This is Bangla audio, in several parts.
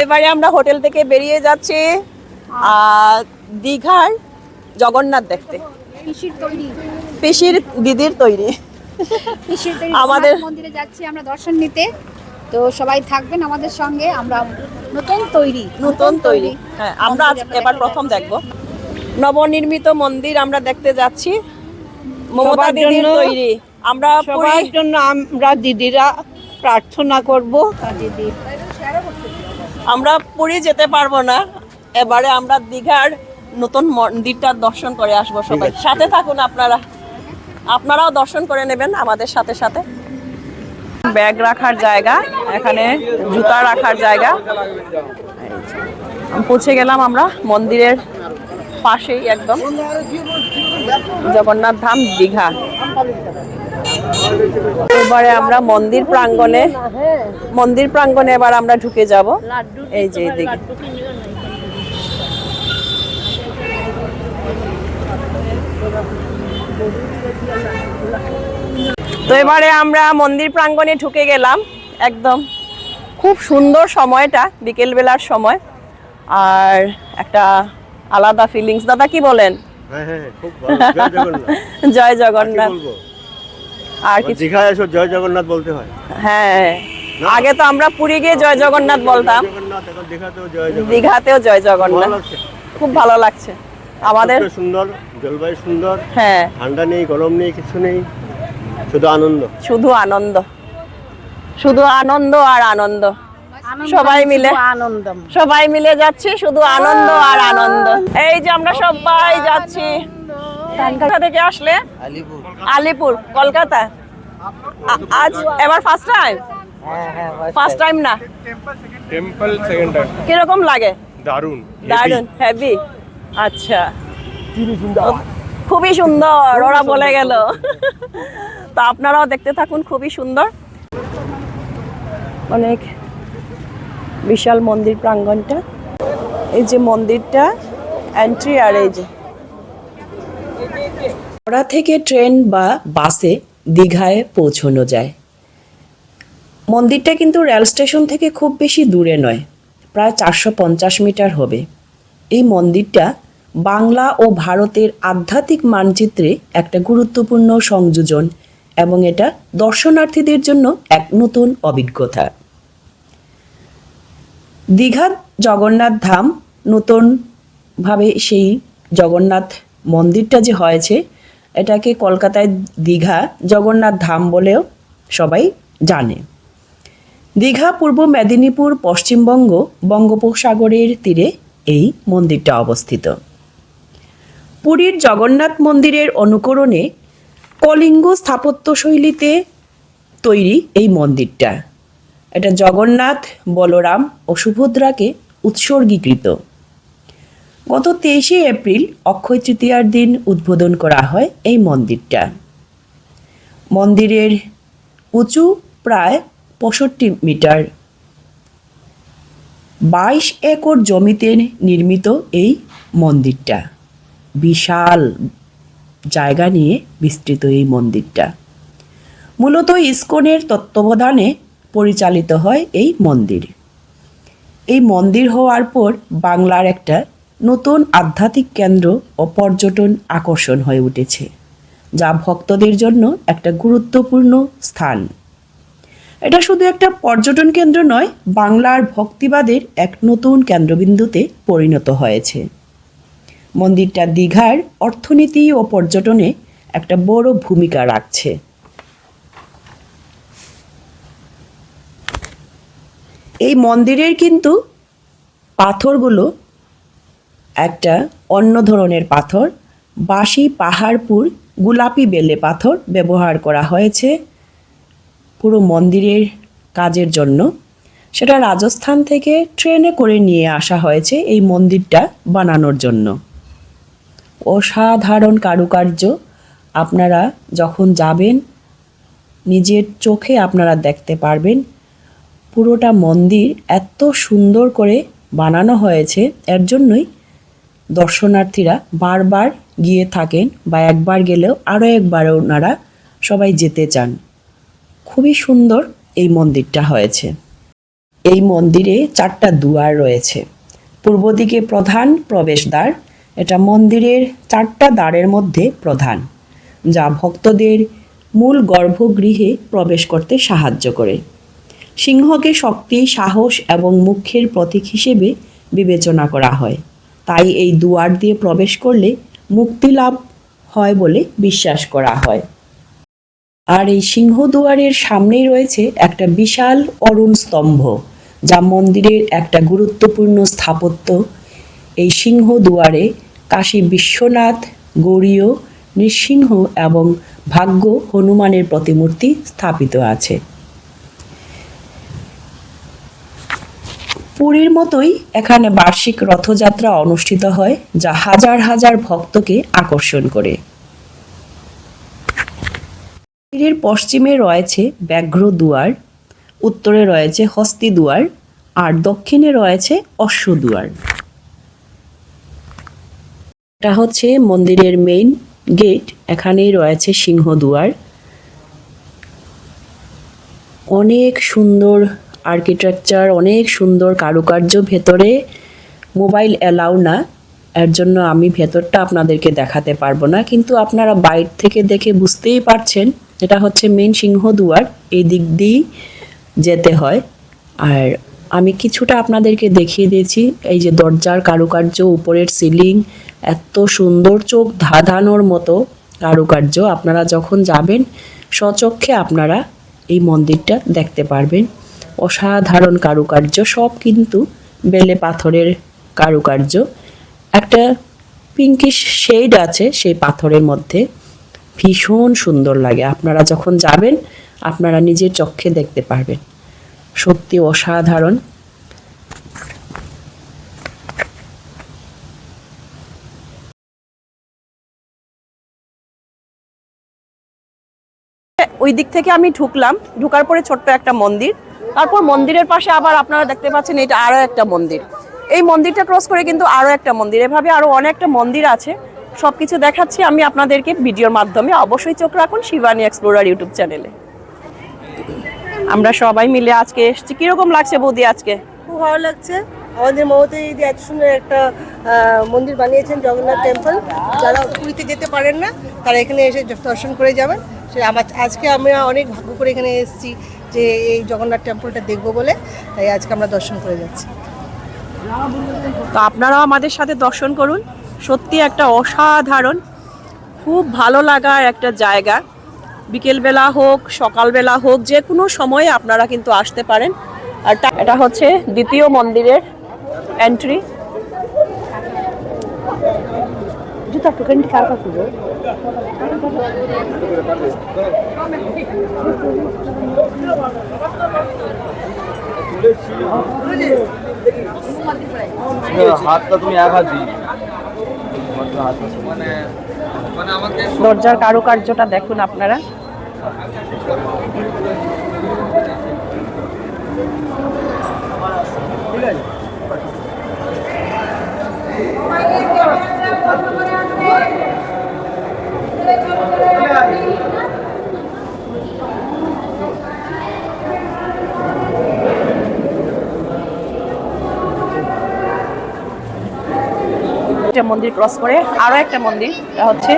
এবারে আমরা হোটেল থেকে বেরিয়ে যাচ্ছি দীঘার জগন্নাথ দেখতে। পিসির দিদির তৈরি আমাদের মন্দিরে যাচ্ছি আমরা দর্শন নিতে। তো সবাই থাকবেন আমাদের সঙ্গে। আমরা নতুন তৈরি হ্যাঁ, আমরা এবার প্রথম দেখব নবনির্মিত মন্দির আমরা দেখতে যাচ্ছি। মমতা দিদির তৈরি। আমরা সবার জন্য আমরা দিদিরা প্রার্থনা করব। আমরা পুরী যেতে পারবো না, এবারে আমরা দীঘার নতুন মন্দিরটা দর্শন করে আসবো। সবাই সাথে থাকুন, আপনারাও দর্শন করে নেবেন আমাদের সাথে সাথে। ব্যাগ রাখার জায়গা, এখানে জুতা রাখার জায়গা। পৌঁছে গেলাম আমরা মন্দিরের পাশেই, একদম জগন্নাথ ধাম দীঘা। এবারে আমরা মন্দির প্রাঙ্গণে এবার আমরা ঢুকে যাব। এই যে এদিকে তো এবারে আমরা মন্দির প্রাঙ্গণে ঢুকে গেলাম। একদম খুব সুন্দর সময়টা, বিকেল বেলার সময়, আর একটা আলাদা ফিলিংস। দাদা কি বলেন? খুব ভালো। জয় জগন্নাথ। জয় জগন্নাথ। আর কিছু দীঘায় এসে জয় জগন্নাথ বলতে হয়। হ্যাঁ, আগে তো আমরা পুরী গিয়ে জয় জগন্নাথ বলতাম, দীঘাতেও জয় জগন্নাথ। খুব ভালো লাগছে আমাদের। সুন্দর জলবায়ু, সুন্দর। হ্যাঁ, ঠান্ডা নেই, গরম নেই, কিছু নেই, শুধু আনন্দ, শুধু আনন্দ, শুধু আনন্দ আর আনন্দ। সবাই মিলে যাচ্ছি, শুধু আনন্দ আর আনন্দ। এই যে আমরা সবাই যাচ্ছি। কোথা থেকে আসলে? আলিপুর, কলকাতা। আজ এবার ফার্স্ট টাইম না? Temple second time. কিরকম লাগে? দারুণ, হেভি। আচ্ছা, খুবই সুন্দর ওরা বলে গেল। তো আপনারাও দেখতে থাকুন, খুবই সুন্দর। অনেক বিশাল মন্দির প্রাঙ্গণটা। এই যে মন্দিরটা এন্ট্রি, আর এই যে হাওড়া থেকে ট্রেন বা বাসে দীঘায় পৌঁছানো যায়। মন্দিরটা কিন্তু রেল স্টেশন থেকে খুব বেশি দূরে নয়, প্রায় 450 মিটার হবে। এই মন্দিরটা বাংলা ও ভারতের আধ্যাত্মিক মানচিত্রে একটা গুরুত্বপূর্ণ সংযোজন, এবং এটা দর্শনার্থীদের জন্য এক নতুন অভিজ্ঞতা। দীঘা জগন্নাথ ধাম, নতুনভাবে সেই জগন্নাথ মন্দিরটা যে হয়েছে, এটাকে কলকাতায় দীঘা জগন্নাথ ধাম বলেও সবাই জানে। দীঘা পূর্ব মেদিনীপুর, পশ্চিমবঙ্গ, বঙ্গোপসাগরের তীরে এই মন্দিরটা অবস্থিত। পুরীর জগন্নাথ মন্দিরের অনুকরণে কলিঙ্গ স্থাপত্যশৈলীতে তৈরি এই মন্দিরটা। এটা জগন্নাথ, বলরাম ও সুভদ্রাকে উৎসর্গীকৃত। গত 23শে এপ্রিল অক্ষয় তৃতীয়ার দিন উদ্বোধন করা হয় এই মন্দিরটা। মন্দিরের উঁচু প্রায় 65 মিটার। 22 একর জমিতে নির্মিত এই মন্দিরটা। বিশাল জায়গা নিয়ে বিস্তৃত এই মন্দিরটা। মূলত ইসকনের তত্ত্বাবধানে পরিচালিত হয় এই মন্দির। এই মন্দির হওয়ার পর বাংলার একটা নতুন আধ্যাত্মিক কেন্দ্র ও পর্যটন আকর্ষণ হয়ে উঠেছে, যা ভক্তদের জন্য একটা গুরুত্বপূর্ণ স্থান। এটা শুধু একটা পর্যটন কেন্দ্র নয়, বাংলার ভক্তিবাদের এক নতুন কেন্দ্রবিন্দুতে পরিণত হয়েছে। মন্দিরটা দীঘার অর্থনীতি ও পর্যটনে একটা বড় ভূমিকা রাখছে। এই মন্দিরের কিন্তু পাথরগুলো একটা অন্য ধরনের পাথর। বাঁশি, পাহাড়পুর, গোলাপি বেলে পাথর ব্যবহার করা হয়েছে পুরো মন্দিরের কাজের জন্য। সেটা রাজস্থান থেকে ট্রেনে করে নিয়ে আসা হয়েছে এই মন্দিরটা বানানোর জন্য। অসাধারণ কারুকার্য। আপনারা যখন যাবেন নিজের চোখে আপনারা দেখতে পারবেন পুরোটা মন্দির এত সুন্দর করে বানানো হয়েছে। এর জন্যই দর্শনার্থীরা বারবার গিয়ে থাকেন, বা একবার গেলেও আরও একবার ওনারা সবাই যেতে চান। খুবই সুন্দর এই মন্দিরটা হয়েছে। এই মন্দিরে 4টা দুয়ার রয়েছে। পূর্ব দিকে প্রধান প্রবেশদ্বার, এটা মন্দিরের 4টা দ্বারের মধ্যে প্রধান, যা ভক্তদের মূল গর্ভগৃহে প্রবেশ করতে সাহায্য করে। সিংহকে শক্তি, সাহস এবং মুখ্যের প্রতীক হিসেবে বিবেচনা করা হয়, তাই এই দুয়ার দিয়ে প্রবেশ করলে মুক্তি লাভ হয় বলে বিশ্বাস করা হয়। আর এই সিংহদুয়ারের সামনেই রয়েছে একটা বিশাল অরুণ স্তম্ভ, যা মন্দিরের একটা গুরুত্বপূর্ণ স্থাপত্য। এই সিংহদুয়ারে কাশী বিশ্বনাথ, গৌরীয়, নৃসিংহ এবং ভাগ্য হনুমানের প্রতিমূর্তি স্থাপিত আছে। পুরীর মতোই এখানে বার্ষিক রথযাত্রা অনুষ্ঠিত হয়, যা হাজার হাজার ভক্তকে আকর্ষণ করে। মন্দিরের পশ্চিমে রয়েছে ব্যাঘ্র দুয়ার, উত্তরে রয়েছে হস্তি দুয়ার, আর দক্ষিণে রয়েছে অশ্ব দুয়ার। এটা হচ্ছে মন্দিরের মেইন গেট, এখানেই রয়েছে সিংহ দুয়ার। অনেক সুন্দর আর্কিটেকচার, অনেক সুন্দর কারুকার্য। ভেতরে মোবাইল অ্যালাউ না, এর জন্য আমি ভেতরটা আপনাদেরকে দেখাতে পারবো না, কিন্তু আপনারা বাইরে থেকে দেখে বুঝতেই পারছেন এটা হচ্ছে মেন সিংহ দুয়ার। এই দিক দিয়েই যেতে হয়। আর আমি কিছুটা আপনাদেরকে দেখিয়ে দিয়েছি। এই যে দরজার কারুকার্য, উপরের সিলিং, এত সুন্দর, চোখ ধাঁধানোর মতো কারুকার্য। আপনারা যখন যাবেন স্বচক্ষে আপনারা এই মন্দিরটা দেখতে পারবেন। অসাধারণ কারুকার্য, সব কিন্তু বেলে পাথরের কারুকার্য। একটা পিঙ্কিশ শেড আছে সেই পাথরের মধ্যে, ভীষণ সুন্দর লাগে। আপনারা যখন যাবেন আপনারা নিজের চক্ষে দেখতে পারবেন, সত্যি অসাধারণ। ওই দিক থেকে আমি ঢুকলাম, ঢুকার পরে ছোট্ট একটা মন্দির, তারপর মন্দিরের পাশে আবার আপনারা দেখতে পাচ্ছেন এটা আরো একটা মন্দির। এই মন্দিরটা ক্রস করে কিন্তু আরো একটা মন্দির, এভাবে আরো অনেকটা মন্দির আছে। সবকিছু দেখাচ্ছি আমি আপনাদেরকে ভিডিওর মাধ্যমে। অবশ্যই চোখ রাখুন শিবানী এক্সপ্লোরার ইউটিউব চ্যানেলে। আমরা সবাই মিলে আজকে এসেছি। কিরকম লাগছে বৌদি আজকে? খুব ভালো লাগছে। আমাদের মমতা দিদি এত সুন্দর একটা মন্দির বানিয়েছেন, জগন্নাথ টেম্পল। যারা পুরীতে যেতে পারেন না তারা এখানে এসে দর্শন করে যাবেন। সে আজকে আমরা অনেক ভাগ্য করে এখানে এসেছি যে এই জগন্নাথ টেম্পলটা দেখবো বলে, তাই আজকে আমরা দর্শন করে যাচ্ছি। তো আপনারাও আমাদের সাথে দর্শন করুন। সত্যি একটা অসাধারণ, খুব ভালো লাগার একটা জায়গা। বিকেলবেলা হোক, সকালবেলা হোক, যে কোনো সময়ে আপনারা কিন্তু আসতে পারেন। আর এটা হচ্ছে দ্বিতীয় মন্দিরের এন্ট্রি। দরজার কারুকার্যটা দেখুন আপনারা। মন্দির ক্রস করে আরো একটা মন্দির, এটা হচ্ছে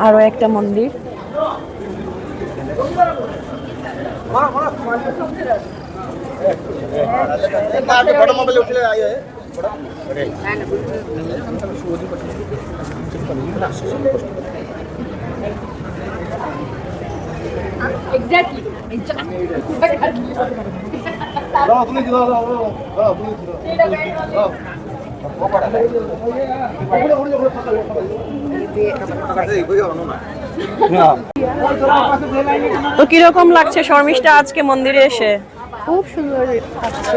আরো একটা মন্দির। তো কিরকম লাগছে শর্মিষ্ঠা আজকে মন্দিরে এসে? খুব সুন্দর লাগছে।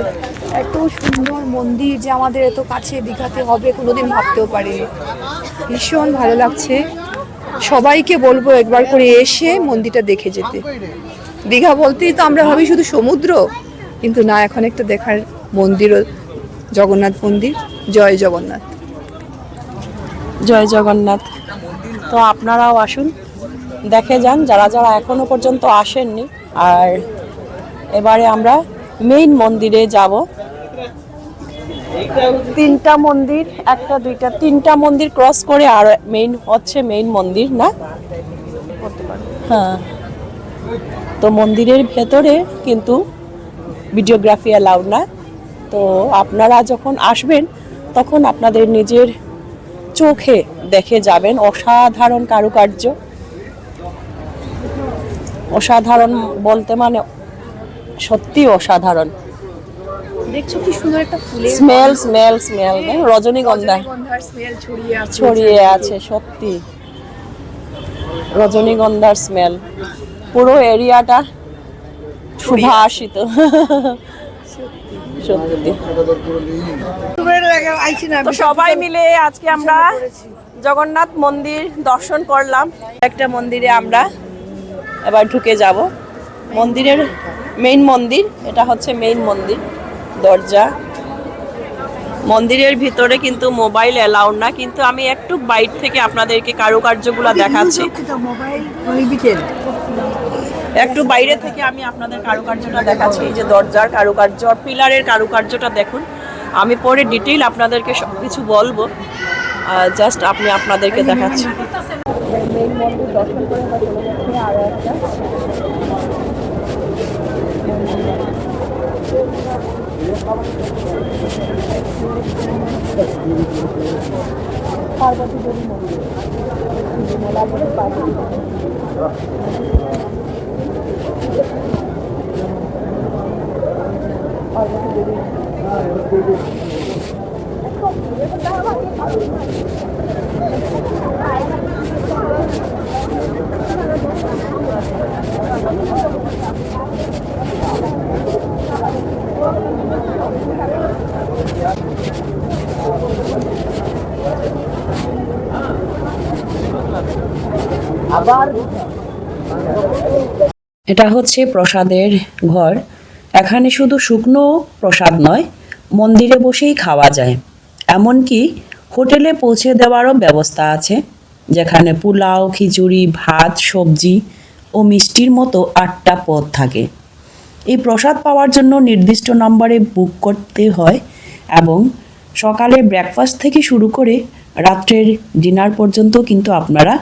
এত সুন্দর মন্দির যে আমাদের এত কাছে দীঘাতে হবে কোনোদিন ভাবতেও পারিনি। ভীষণ ভালো লাগছে। সবাইকে বলবো একবার করে এসে মন্দিরটা দেখে যেতে। দীঘা বলতেই তো আমরা ভাবি শুধু সমুদ্র, কিন্তু না, এখন একটা দেখার মন্দিরও, জগন্নাথ মন্দির। জয় জগন্নাথ। জয় জগন্নাথ। তো আপনারাও আসুন, দেখে যান যারা যারা এখনো পর্যন্ত আসেননি। আর এবারে আমরা মেইন মন্দিরে যাব। তিনটা মন্দির, একটা দুইটা তিনটা মন্দির ক্রস করে আর মেইন হচ্ছে মেইন মন্দির না? হ্যাঁ, তো মন্দিরের ভেতরে কিন্তু ভিডিওগ্রাফি অ্যালাউড না। তো আপনারা যখন আসবেন তখন আপনাদের নিজের চোখে দেখে যাবেন অসাধারণ কারুকার্য। অসাধারণ বলতে মানে সত্যি অসাধারণ। দেখছো কি সুন্দর একটা ফুলের স্মেল স্মেল স্মেল রজনীগন্ধা রজনীগন্ধার স্মেল ছড়িয়ে আছে। ছড়িয়ে আছে, সত্যি রজনীগন্ধার স্মেল পুরো এরিয়াটা সুভাষিত। সত্যি। তো সবাই মিলে আজকে আমরা জগন্নাথ মন্দির দর্শন করলাম। একটা মন্দিরে আমরা এবার ঢুকে যাব। মন্দিরের মেইন মন্দির, এটা হচ্ছে মেইন মন্দির দরজা। মন্দিরের ভিতরে কিন্তু মোবাইল অ্যালাউড না, কিন্তু আমি একটু বাইরে থেকে আপনাদেরকে কারুকার্যগুলো দেখাচ্ছি। একটু বাইরে থেকে আমি আপনাদের কারুকার্যটা দেখাচ্ছি। এই যে দরজার কারুকার্য আর পিলারের কারুকার্যটা দেখুন। আমি পরে ডিটেইল আপনাদেরকে সব কিছু বলবো, জাস্ট আমি আপনাদেরকে দেখাচ্ছি। মেইন মন্দির দর্শন করে আমরা চলে যাচ্ছি আরো একটা পার্বতী দেবী মন্দির। এটা হচ্ছে প্রসাদের ঘর। এখানে শুধু শুকনো প্রসাদ নয়, মন্দিরে বসেই খাওয়া যায়। এমনকি হোটেলে পৌঁছে দেওয়ারও ব্যবস্থা আছে, যেখানে পোলাও, খিচুড়ি, ভাত, সবজি ও মিষ্টির মতো 8টা পদ থাকে। এই প্রসাদ পাওয়ার জন্য নির্দিষ্ট নম্বরে বুক করতে হয় এবং সকালে ব্রেকফাস্ট থেকে শুরু করে রাত্রের ডিনার পর্যন্ত কিন্তু আপনারা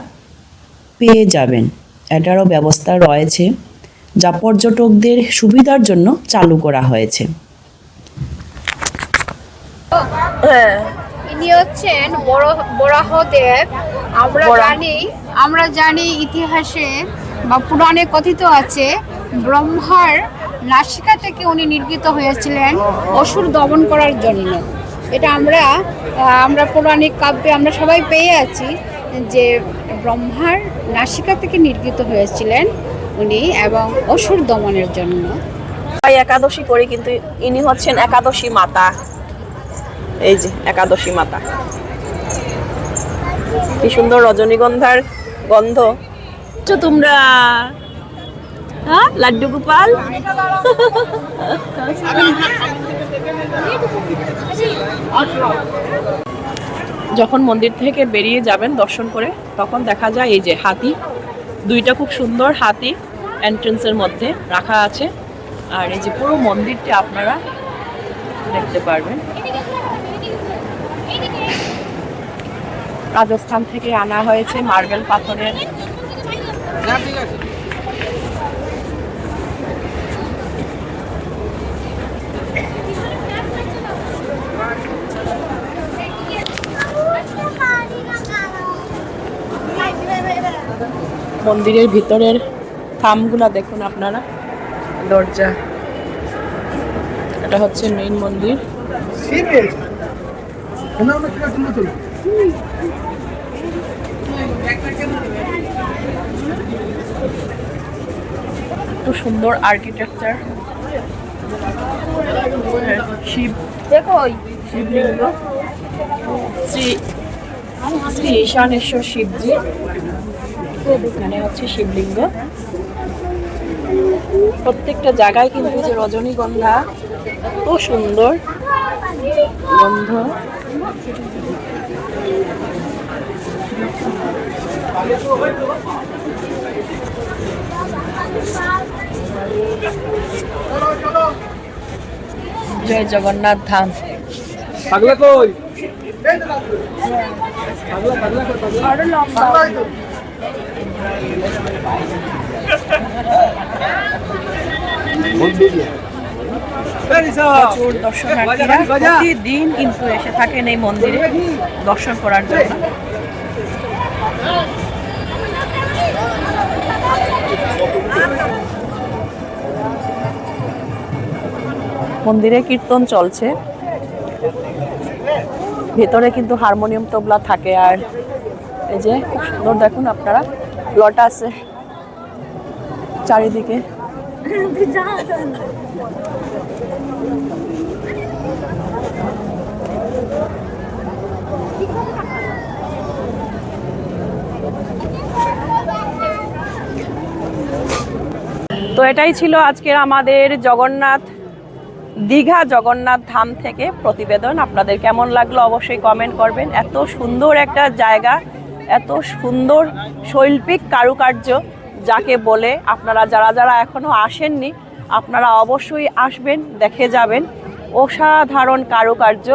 পেয়ে যাবেন। এটারও ব্যবস্থা রয়েছে, যা পর্যটকদের সুবিধার জন্য চালু করা হয়েছে। ইনি হচ্ছেন বরাহদেব। আমরা জানি ইতিহাসে বা পুরাণে কথিত আছে ব্রহ্মার নাসিকা থেকে উনি নির্গিত হয়েছিলেন অসুর দমন করার জন্য। এটা আমরা পৌরাণিক কাব্যে আমরা সবাই পেয়ে আছি যে ব্রহ্মার নাসিকা থেকে নির্গিত হয়েছিলেন উনি এবং অসুর দমনের জন্য। একাদশী করে, কিন্তু ইনি হচ্ছেন একাদশী মাতা। এই যে একাদশী মাতা, কি সুন্দর রজনীগন্ধার গন্ধ। তোমরা হ্যাঁ লাড্ডু গোপাল। যখন মন্দির থেকে বেরিয়ে যাবেন দর্শন করে, তখন দেখা যায় এই যে হাতি দুইটা, খুব সুন্দর হাতি এন্ট্রেন্সের মধ্যে রাখা আছে। আর এই যে পুরো মন্দিরটি আপনারা দেখতে পারবেন। রাজস্থান থেকে আনা হয়েছে মার্বেল পাথরের। মন্দিরের ভিতরের থামগুলা দেখুন আপনারা, দরজা। এটা হচ্ছে মেইন মন্দির। খুব সুন্দর আর্কিটেকচার। শিবলিঙ্গ, শ্রী শ্রী ঈশানেশ্বর শিবজি। এখানে হচ্ছে শিবলিঙ্গ। প্রত্যেকটা জায়গায় কিন্তু যে রজনীগন্ধা, এত সুন্দর গন্ধ। জয় জগন্নাথ ধাম। পাগলা কই? আরো লম্বা। প্রচুর দর্শনার্থীরা প্রতিদিন কিন্তু এসে থাকেন এই মন্দিরে দর্শন করার জন্য। মন্দিরে কীর্তন চলছে, ভেতরে কিন্তু হারমোনিয়াম তবলা থাকে। আর এই যে খুব সুন্দর দেখুন আপনারা, লটা আছে চারিদিকে। তো এটাই ছিল আজকের আমাদের দীঘা জগন্নাথ ধাম থেকে প্রতিবেদন। আপনাদের কেমন লাগলো অবশ্যই কমেন্ট করবেন। এত সুন্দর একটা জায়গা, এত সুন্দর শৈল্পিক কারুকার্য যাকে বলে, আপনারা যারা যারা এখনো আসেননি আপনারা অবশ্যই আসবেন, দেখে যাবেন। অসাধারণ কারুকার্য।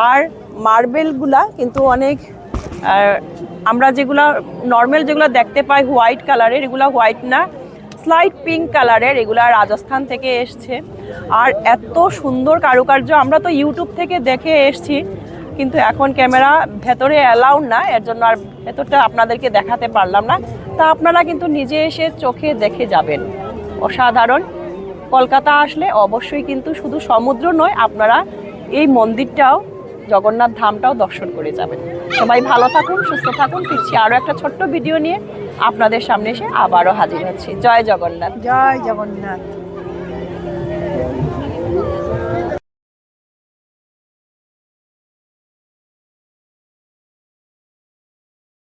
আর মার্বেলগুলা কিন্তু অনেক, আমরা যেগুলা নর্মাল যেগুলো দেখতে পাই হোয়াইট কালারের, এগুলা হোয়াইট না, স্লাইট পিঙ্ক কালারের, এগুলা রাজস্থান থেকে এসছে। আর এত সুন্দর কারুকার্য, আমরা তো ইউটিউব থেকে দেখে এসছি, কিন্তু এখন ক্যামেরা ভেতরে অ্যালাউড না, এর জন্য আর ভেতরটা আপনাদেরকে দেখাতে পারলাম না। তা আপনারা কিন্তু নিজে এসে চোখে দেখে যাবেন। অসাধারণ। কলকাতা আসলে অবশ্যই কিন্তু শুধু সমুদ্র নয়, আপনারা এই মন্দিরটাও, জগন্নাথ ধামটাও দর্শন করে যাবেন। সবাই ভালো থাকুন, সুস্থ থাকুন। ফিরছি আরও একটা ছোট্ট ভিডিও নিয়ে আপনাদের সামনে এসে আবারও হাজির হচ্ছি। জয় জগন্নাথ। জয় জগন্নাথ।